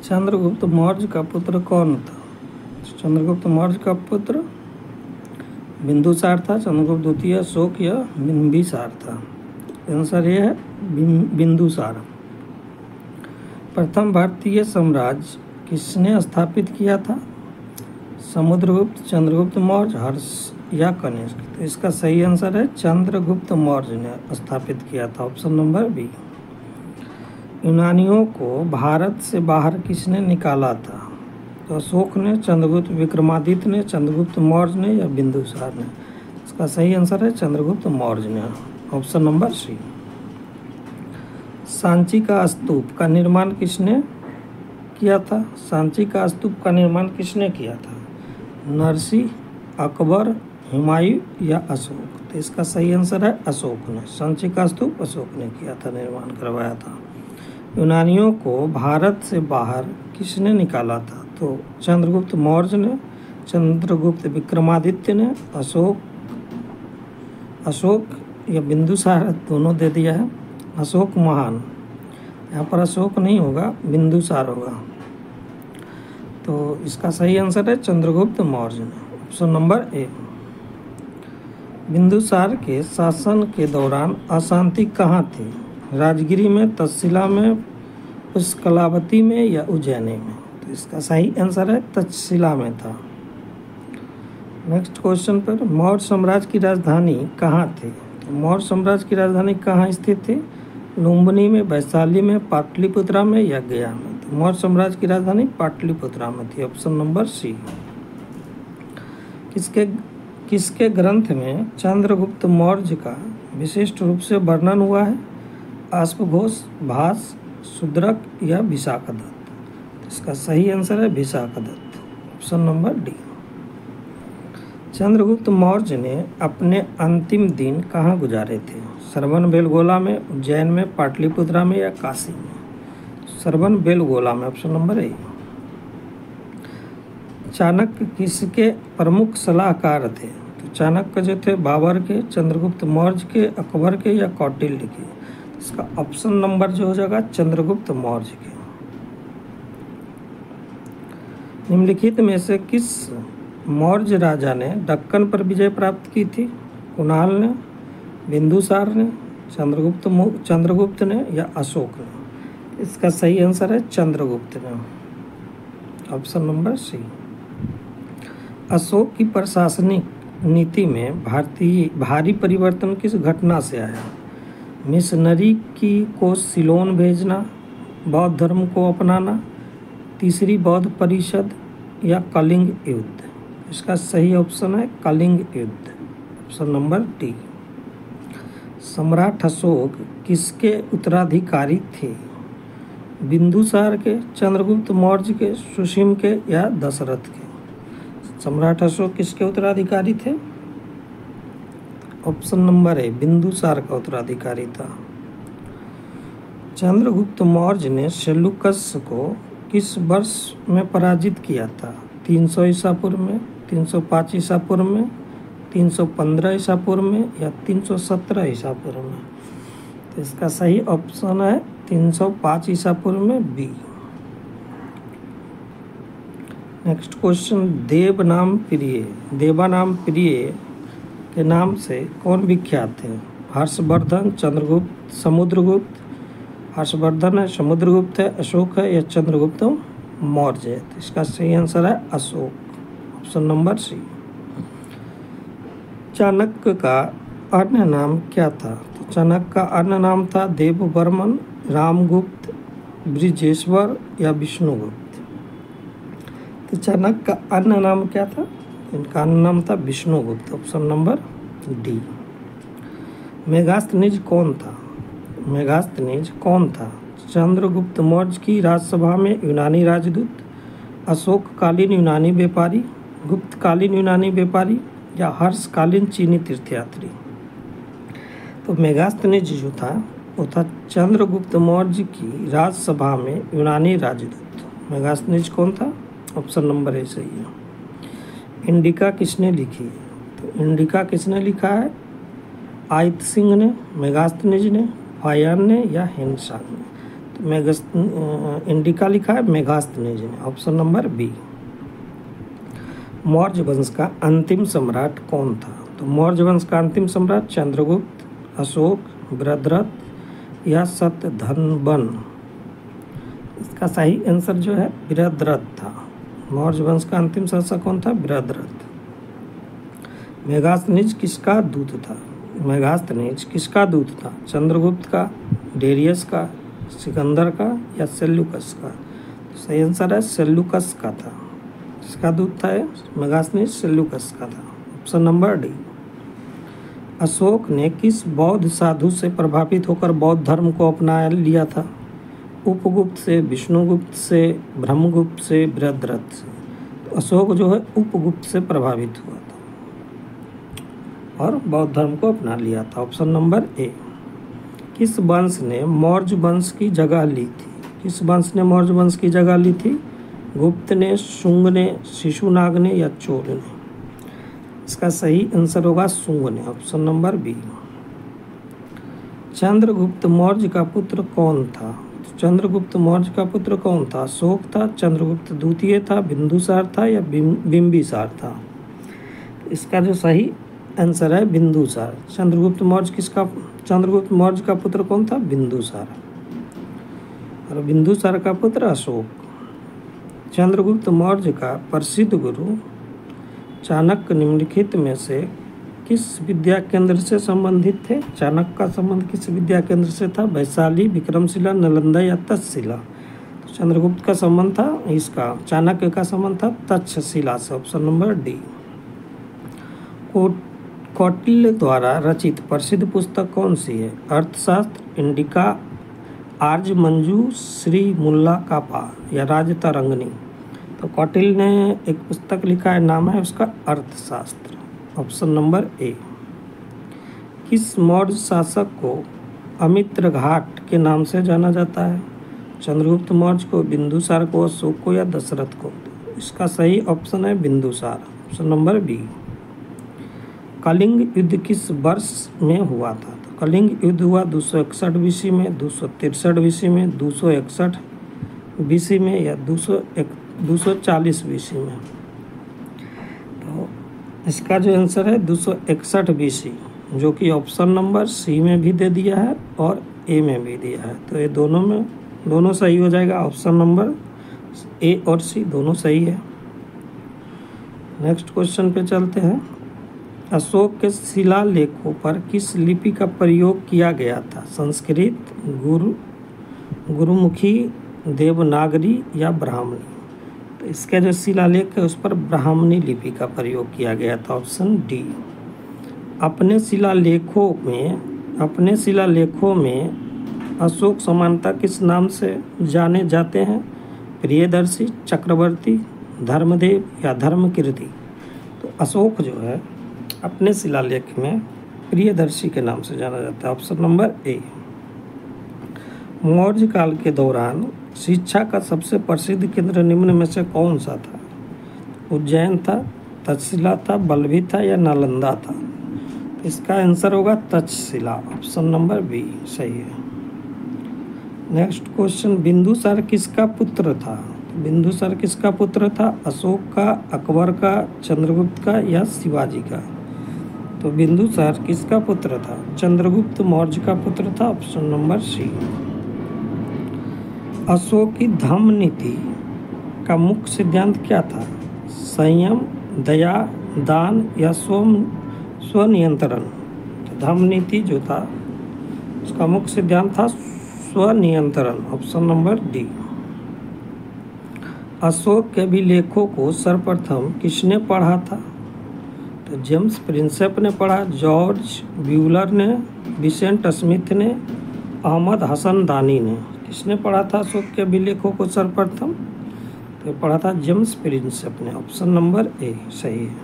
चंद्रगुप्त मौर्य का पुत्र कौन था? चंद्रगुप्त मौर्य का पुत्र बिंदुसार था, चंद्रगुप्त द्वितीय, अशोक या बिंबिसार था। आंसर ये है बिंदुसार। प्रथम भारतीय साम्राज्य किसने स्थापित किया था? समुद्रगुप्त, चंद्रगुप्त मौर्य, हर्ष या कनिष्क। तो इसका सही आंसर है चंद्रगुप्त मौर्य ने स्थापित किया था, ऑप्शन नंबर बी। यूनानियों को भारत से बाहर किसने निकाला था? तो अशोक ने, चंद्रगुप्त विक्रमादित्य ने, चंद्रगुप्त मौर्य ने या बिंदुसार ने। इसका सही आंसर है चंद्रगुप्त मौर्य ने, ऑप्शन नंबर सी। सांची का स्तूप का निर्माण किसने किया था? सांची का स्तूप का निर्माण किसने किया था? नरसिंह, अकबर, हुमायूं या अशोक। तो इसका सही आंसर है अशोक ने। सांची का स्तूप अशोक ने किया था, निर्माण करवाया था। यूनानियों को भारत से बाहर किसने निकाला था? तो चंद्रगुप्त मौर्य ने, चंद्रगुप्त विक्रमादित्य ने, अशोक या बिंदुसार, दोनों दे दिया है। अशोक महान, यहाँ पर अशोक नहीं होगा, बिंदुसार होगा। तो इसका सही आंसर है चंद्रगुप्त मौर्य ने, ऑप्शन नंबर ए। बिंदुसार के शासन के दौरान अशांति कहाँ थी? राजगिरी में, तक्षशिला में, पुष्कलावती में या उज्जैनी में। तो इसका सही आंसर है तक्षशिला में था। नेक्स्ट क्वेश्चन पर, मौर्य साम्राज्य की राजधानी कहाँ थी? तो मौर्य साम्राज्य की राजधानी कहाँ स्थित थी? लुम्बिनी में, वैशाली में, पाटलिपुत्रा में या गया में। तो मौर्य साम्राज्य की राजधानी पाटलिपुत्रा में थी, ऑप्शन नंबर सी। किसके ग्रंथ में चंद्रगुप्त मौर्य का विशिष्ट रूप से वर्णन हुआ है? अश्वघोष, भास, शूद्रक या विशाखदत्त। तो इसका सही आंसर है Vishakhadatta, option number D. Chandragupta Maurya ने अपने अंतिम दिन कहाँ गुजारे थे? श्रवणबेलगोला में, उज्जैन में, पाटलिपुत्रा में या काशी में। श्रवणबेलगोला में, ऑप्शन नंबर ए। चाणक्य किसके प्रमुख सलाहकार थे? तो चाणक्य जो थे बाबर के, चंद्रगुप्त मौर्य के, अकबर के या कौटिल्य के। इसका ऑप्शन नंबर जो हो जाएगा चंद्रगुप्त मौर्य के। निम्नलिखित में से किस मौर्य राजा ने दक्कन पर विजय प्राप्त की थी? कुणाल ने, बिंदुसार ने, चंद्रगुप्त ने या अशोक ने। इसका सही आंसर है चंद्रगुप्त ने, ऑप्शन नंबर सी। अशोक की प्रशासनिक नीति में भारी परिवर्तन किस घटना से आया? मिशनरी को सिलोन भेजना, बौद्ध धर्म को अपनाना, तीसरी बौद्ध परिषद या कलिंग युद्ध। इसका सही ऑप्शन है कलिंग युद्ध, ऑप्शन नंबर डी। सम्राट अशोक किसके उत्तराधिकारी थे? बिंदुसार के, चंद्रगुप्त मौर्य के, सुसीम के या दशरथ के। सम्राट अशोक किसके उत्तराधिकारी थे? ऑप्शन नंबर ए, बिंदुसार का उत्तराधिकारी था। चंद्रगुप्त मौर्य ने सेल्यूकस को किस वर्ष में पराजित किया था? 300 ईसा पूर्व में, 305 ईसा पूर्व में, 315 ईसा पूर्व में या 317 ईसा पूर्व में। तो इसका सही ऑप्शन है 305 ईसा पूर्व में, बी। नेक्स्ट क्वेश्चन, देवानाम प्रिय के नाम से कौन विख्यात है? हर्षवर्धन, चंद्रगुप्त, समुद्रगुप्त। हर्षवर्धन है, समुद्रगुप्त है, अशोक है या चंद्रगुप्त मौर्य है। तो इसका सही आंसर है Ashok, option number C. Chanakya का अन्य नाम क्या था? तो चाणक्य का अन्य नाम था देववर्मन, रामगुप्त, बृजेश्वर या विष्णुगुप्त। तो चाणक्य का अन्य नाम क्या था? इनका अन्य नाम था Vishnugupta, option number D. Megasthenes कौन था? मेगास्थनीज कौन था? चंद्रगुप्त मौर्य की राजसभा में यूनानी राजदूत, अशोककालीन यूनानी व्यापारी, गुप्तकालीन यूनानी व्यापारी या हर्षकालीन चीनी तीर्थयात्री। तो मेगास्थनीज जो था वो था चंद्रगुप्त मौर्य की राजसभा में यूनानी राजदूत। मेगास्थनीज कौन था? ऑप्शन नंबर ए सही है। इंडिका किसने लिखी? तो इंडिका किसने लिखा है? आयत सिंह ने, मेगास्थनीज ने, फायान ने या हिंदुस्तान ने। इंडिका लिखा है मेगास्थनीज ने, ऑप्शन नंबर बी। मौर्य वंश का अंतिम सम्राट कौन था? तो मौर्य वंश का अंतिम सम्राट चंद्रगुप्त, अशोक, बृहद्रथ या शतधन्वन। इसका सही आंसर जो है बृहद्रथ था। मौर्य वंश का अंतिम शासक कौन था? बृहद्रथ। मेगास्थनीज किसका दूत था? मेगास्थनीज किसका दूत था? चंद्रगुप्त का, डेरियस का, सिकंदर का या सेल्यूकस का? तो सही आंसर है सेल्यूकस का था। किसका दूत था ये? मेगास्थनीज सेल्यूकस का था, ऑप्शन नंबर डी। अशोक ने किस बौद्ध साधु से प्रभावित होकर बौद्ध धर्म को अपना लिया था? उपगुप्त से, विष्णुगुप्त से, ब्रह्मगुप्त से, बृहद्रथ से? तो अशोक जो है उपगुप्त से प्रभावित हुआ था और बौद्ध धर्म को अपना लिया था, ऑप्शन नंबर ए। किस वंश ने मौर्य वंश की जगह ली थी? किस वंश ने मौर्य वंश की जगह ली थी? गुप्त ने, शुंग ने, शिशुनाग ने या चोल ने? इसका सही आंसर होगा शुंग ने, option number B. Chandragupta Maurya का पुत्र कौन था? चंद्रगुप्त मौर्य का पुत्र कौन था? अशोक था, चंद्रगुप्त द्वितीय था, बिंदुसार था या बिंबिसार था? इसका जो सही आंसर है बिंदुसार। चंद्रगुप्त मौर्य का पुत्र कौन था? बिंदुसार। और बिंदुसार का पुत्र अशोक। चंद्रगुप्त मौर्य का प्रसिद्ध गुरु चाणक्य निम्नलिखित में से किस विद्या केंद्र से संबंधित थे? चाणक्य का संबंध किस विद्या केंद्र से था? वैशाली, विक्रमशिला, नालंदा या तक्षशिला? तो चंद्रगुप्त का संबंध था इसका, चाणक्य का संबंध था तक्षशिला से, ऑप्शन नंबर डी। कौटिल्य द्वारा रचित प्रसिद्ध पुस्तक कौन सी है? अर्थशास्त्र, इंडिका, आर्यमंजू, श्री मुल्ला कापा या राजतरंगिणी? तो कौटिल्य ने एक पुस्तक लिखा है, नाम है उसका अर्थशास्त्र, ऑप्शन नंबर ए। किस मौर्य शासक को अमित्र घाट के नाम से जाना जाता है? चंद्रगुप्त मौर्य को, बिंदुसार को, अशोक को या दशरथ को? इसका सही ऑप्शन है Bindusara, option number B. Kalinga युद्ध किस वर्ष में हुआ था? तो कलिंग युद्ध हुआ 261 बीसी में, 263 बीसी में, 261 बीसी में या 240 बीसी में? तो इसका जो आंसर है 261 बीसी, जो कि ऑप्शन नंबर सी में भी दे दिया है और ए में भी दिया है। तो ये दोनों सही हो जाएगा, ऑप्शन नंबर ए और सी दोनों सही है। नेक्स्ट क्वेश्चन पे चलते हैं। अशोक के शिलालेखों पर किस लिपि का प्रयोग किया गया था? संस्कृत, गुरुमुखी, देवनागरी या ब्राह्मणी? तो इसका जो शिलालेख है उस पर ब्राह्मणी लिपि का प्रयोग किया गया था, ऑप्शन डी। अपने शिलालेखों में अशोक सामान्यतः किस नाम से जाने जाते हैं? प्रियदर्शी, चक्रवर्ती, धर्मदेव या धर्मकीर्ति? तो अशोक जो है अपने शिलालेख में प्रियदर्शी के नाम से जाना जाता है, ऑप्शन नंबर ए। मौर्य काल के दौरान शिक्षा का सबसे प्रसिद्ध केंद्र निम्न में से कौन सा था? उज्जैन था, तक्षशिला था, बल्लभी था या नालंदा था? इसका आंसर होगा तक्षशिला, ऑप्शन नंबर बी सही है। नेक्स्ट क्वेश्चन, बिंदुसार किसका पुत्र था? बिंदुसार किसका पुत्र था? अशोक का, अकबर का, चंद्रगुप्त का या शिवाजी का? तो बिंदुसार किसका पुत्र था? चंद्रगुप्त मौर्य का पुत्र था, ऑप्शन नंबर सी। अशोक की धम्म नीति का मुख्य सिद्धांत क्या था? संयम, दया, दान या स्वनियंत्रण? तो धम्म नीति जो था उसका मुख्य सिद्धांत था स्वनियंत्रण, ऑप्शन नंबर डी। अशोक के अभिलेखों को सर्वप्रथम किसने पढ़ा था? तो जेम्स प्रिंसेप ने पढ़ा, जॉर्ज ब्यूलर ने, विसेंट स्मिथ ने, अहमद हसन दानी ने? किसने पढ़ा था अशोक के अभिलेखों को सर्वप्रथम? तो पढ़ा था जेम्स प्रिंसेप ने, ऑप्शन नंबर ए सही है।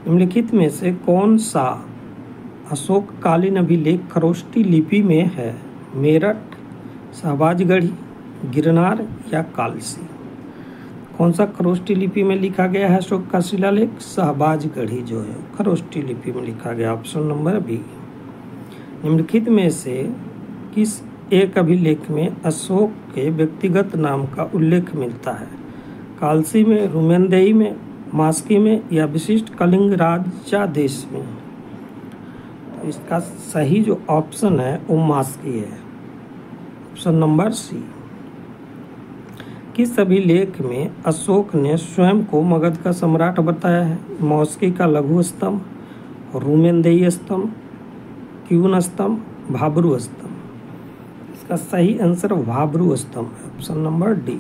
निम्नलिखित में से कौन सा अशोककालीन अभिलेख खरोष्टी लिपि में है? मेरठ, शाहबाजगढ़ी, गिरनार या कालसी? कौन सा खरोष्टी लिपि में लिखा गया है अशोक का शिलालेख? शाहबाजगढ़ी जो है खरोष्टी लिपि में लिखा गया, ऑप्शन नंबर बी। निम्नलिखित में से किस एक अभिलेख में अशोक के व्यक्तिगत नाम का उल्लेख मिलता है? कालसी में, रुमेनदेही में, मास्की में या विशिष्ट कलिंग राजादेश में? तो इसका सही जो ऑप्शन है वो मास्की है, ऑप्शन नंबर सी। किस अभिलेख में अशोक ने स्वयं को मगध का सम्राट बताया है? मौस्की का लघु स्तंभ, रुमेनदेही स्तंभ, क्यून स्तंभ, भाब्रू स्तंभ? इसका सही आंसर भाब्रू स्तंभ है, ऑप्शन नंबर डी।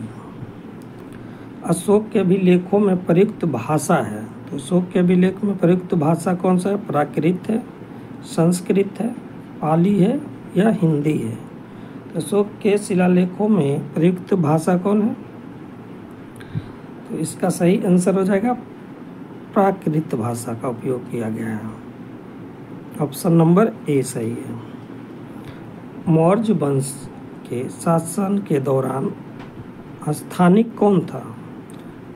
अशोक के अभिलेखों में प्रयुक्त भाषा है, तो अशोक के अभिलेख में प्रयुक्त भाषा कौन सा है? प्राकृत है, संस्कृत है, पाली है या हिंदी है? तो अशोक के शिलालेखों में प्रयुक्त भाषा कौन है? तो इसका सही आंसर हो जाएगा प्राकृत भाषा का उपयोग किया गया है, ऑप्शन नंबर ए सही है। मौर्य वंश के शासन के दौरान स्थानिक कौन था?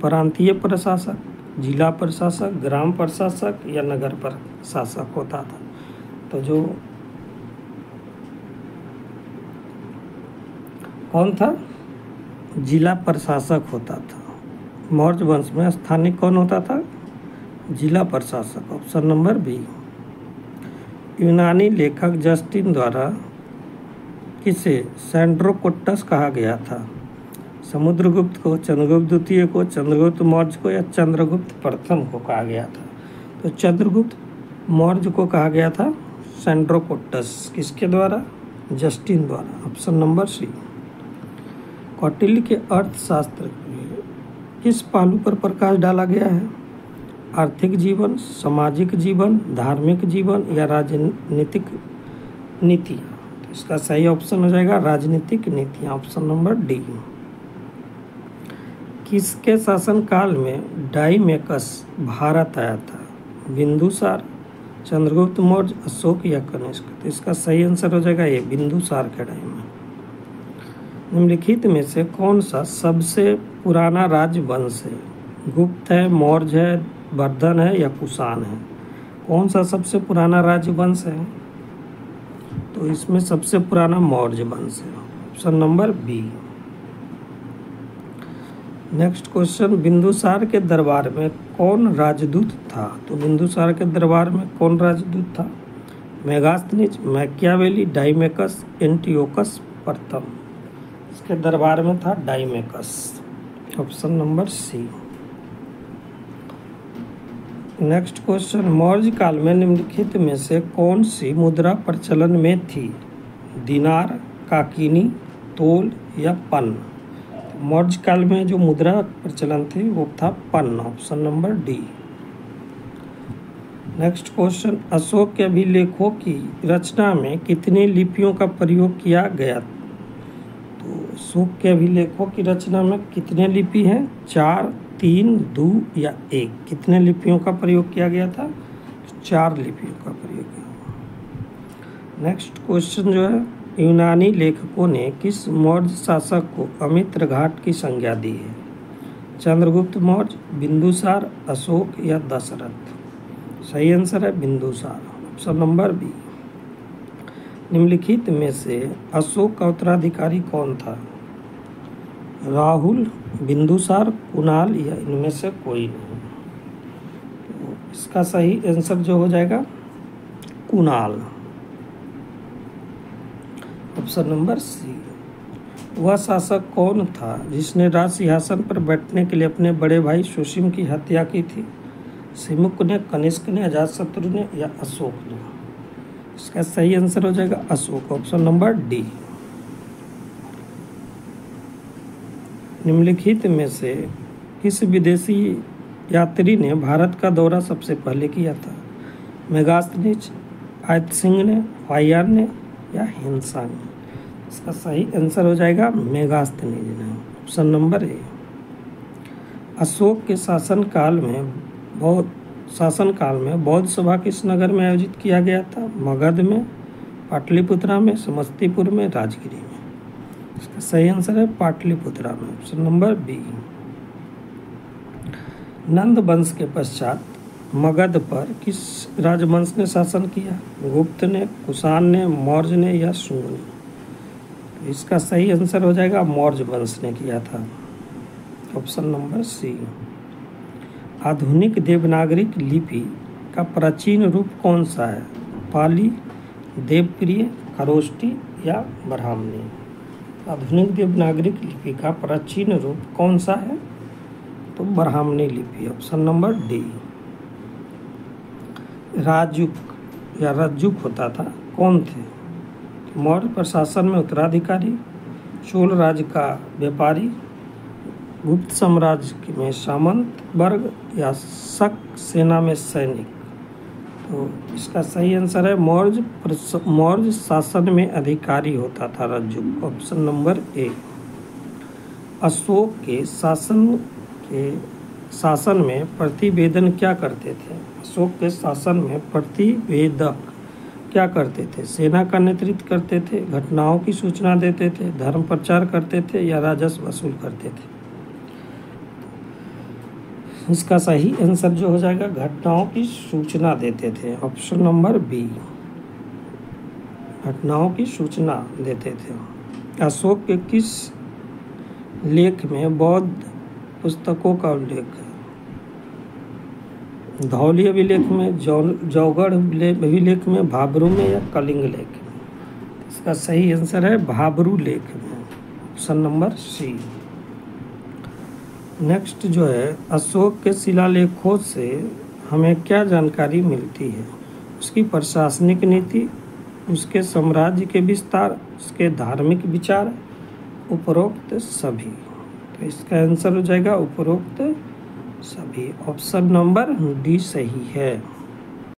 प्रांतीय प्रशासक, जिला प्रशासक, ग्राम प्रशासक या नगर प्रशासक होता था? तो जो कौन था? जिला प्रशासक होता था। मौर्य वंश में स्थानिक कौन होता था? जिला प्रशासक, ऑप्शन नंबर बी। यूनानी लेखक जस्टिन द्वारा किसे सैंड्रोकोट्टस कहा गया था? समुद्रगुप्त को, चंद्रगुप्त द्वितीय को, चंद्रगुप्त मौर्य को या चंद्रगुप्त प्रथम को कहा गया था? तो चंद्रगुप्त मौर्य को कहा गया था सैंड्रोकोट्टस। किसके द्वारा? जस्टिन द्वारा, ऑप्शन नंबर सी। कौटिल्य के अर्थशास्त्र में किस पहलू पर प्रकाश डाला गया है? आर्थिक जीवन, सामाजिक जीवन, धार्मिक जीवन या राजनीतिक नीतियाँ? तो इसका सही ऑप्शन हो जाएगा राजनीतिक नीतियाँ, ऑप्शन नंबर डी। किसके शासनकाल में डाइमेकस भारत आया था? बिंदुसार, चंद्रगुप्त मौर्य, अशोक या कनिष्क? तो इसका सही आंसर हो जाएगा ये बिंदुसार के टाइम में। निम्नलिखित में से कौन सा सबसे पुराना राजवंश है? गुप्त है, मौर्य है, वर्धन है या कुषाण है? कौन सा सबसे पुराना राजवंश है? तो इसमें सबसे पुराना मौर्य वंश है, option number B. Next question, Bindusara के दरबार में कौन राजदूत था? तो बिंदुसार के दरबार में कौन राजदूत था? मेगास्थनीज, मैकियावेली, डाइमेकस, एंटियोकस प्रथम? इसके दरबार में था Deimachus, option number C. Next question, Maurya काल में निम्नलिखित में से कौन सी मुद्रा प्रचलन में थी? दिनार, काकिनी, तोल या पन्न? मौर्य काल में जो मुद्रा प्रचलन थी वो था पन्न, option number D. Next question, Ashoka के अभिलेखों की रचना में कितनी लिपियों का प्रयोग किया गया? तो अशोक के अभिलेखों की रचना में कितने लिपि हैं? 4, 3, 2 या 1? कितने लिपियों का प्रयोग किया गया था? 4 लिपियों का प्रयोग किया। नेक्स्ट क्वेश्चन जो है, यूनानी लेखकों ने किस मौर्य शासक को अमित्र घाट की संज्ञा दी है? चंद्रगुप्त मौर्य, बिंदुसार, अशोक या दशरथ? सही आंसर है बिंदुसार, ऑप्शन नंबर बी। निम्नलिखित में से अशोक का उत्तराधिकारी कौन था? राहुल, बिंदुसार, कुणाल या इनमें से कोई नहीं? तो इसका सही आंसर जो हो जाएगा कुणाल, ऑप्शन नंबर सी। वह शासक कौन था जिसने राज सिंहासन पर बैठने के लिए अपने बड़े भाई सुसीम की हत्या की थी? सिमुक ने, कनिष्क ने, अजातशत्रु ने या अशोक ने? इसका सही आंसर हो जाएगा अशोक, ऑप्शन नंबर डी। निम्नलिखित में से किस विदेशी यात्री ने भारत का दौरा सबसे पहले किया था? मेगास्थनीज, आयतसिंह ने, फाहियान ने या हिंसा ने? इसका सही आंसर हो जाएगा मेगास्थनीज ने, ऑप्शन नंबर ए। अशोक के शासनकाल में बौद्ध सभा किस नगर में आयोजित किया गया था? मगध में, पाटलिपुत्रा में, समस्तीपुर में, राजगिरी में? इसका सही आंसर है पाटलिपुत्रा में, ऑप्शन नंबर बी। नंद वंश के पश्चात मगध पर किस राजवंश ने शासन किया? गुप्त ने, कुषाण ने, मौर्य ने या शुंग ने? तो इसका सही आंसर हो जाएगा मौर्य वंश ने किया था, ऑप्शन नंबर सी। आधुनिक देवनागरी लिपि का प्राचीन रूप कौन सा है? पाली, देवप्रिय, खरोष्टी या ब्राह्मणी? आधुनिक देवनागरी लिपि का प्राचीन रूप कौन सा है? तो ब्राह्मणी लिपि, ऑप्शन नंबर डी। राजुक या रज्जुक होता था, कौन थे? मौर्य प्रशासन में उत्तराधिकारी, चोल राज्य का व्यापारी, गुप्त साम्राज्य में सामंत वर्ग या शक सेना में सैनिक? तो इसका सही आंसर है मौर्य शासन में अधिकारी होता था रज्जुक, ऑप्शन नंबर ए। अशोक के शासन में प्रतिवेदन क्या करते थे? अशोक के शासन में प्रतिवेदक क्या करते थे? सेना का नेतृत्व करते थे, घटनाओं की सूचना देते थे, धर्म प्रचार करते थे या राजस्व वसूल करते थे? इसका सही आंसर जो हो जाएगा घटनाओं की सूचना देते थे, ऑप्शन नंबर बी, घटनाओं की सूचना देते थे। अशोक के किस लेख में बौद्ध पुस्तकों का उल्लेख है? धौली अभिलेख में, जौगढ़ अभिलेख में, भाबरू में या कलिंग लेख में? इसका सही आंसर है भाबरू लेख में, ऑप्शन नंबर सी। नेक्स्ट जो है, अशोक के शिलालेखों से हमें क्या जानकारी मिलती है? उसकी प्रशासनिक नीति, उसके साम्राज्य के विस्तार, उसके धार्मिक विचार, उपरोक्त सभी? तो इसका आंसर हो जाएगा उपरोक्त सभी, ऑप्शन नंबर डी सही है।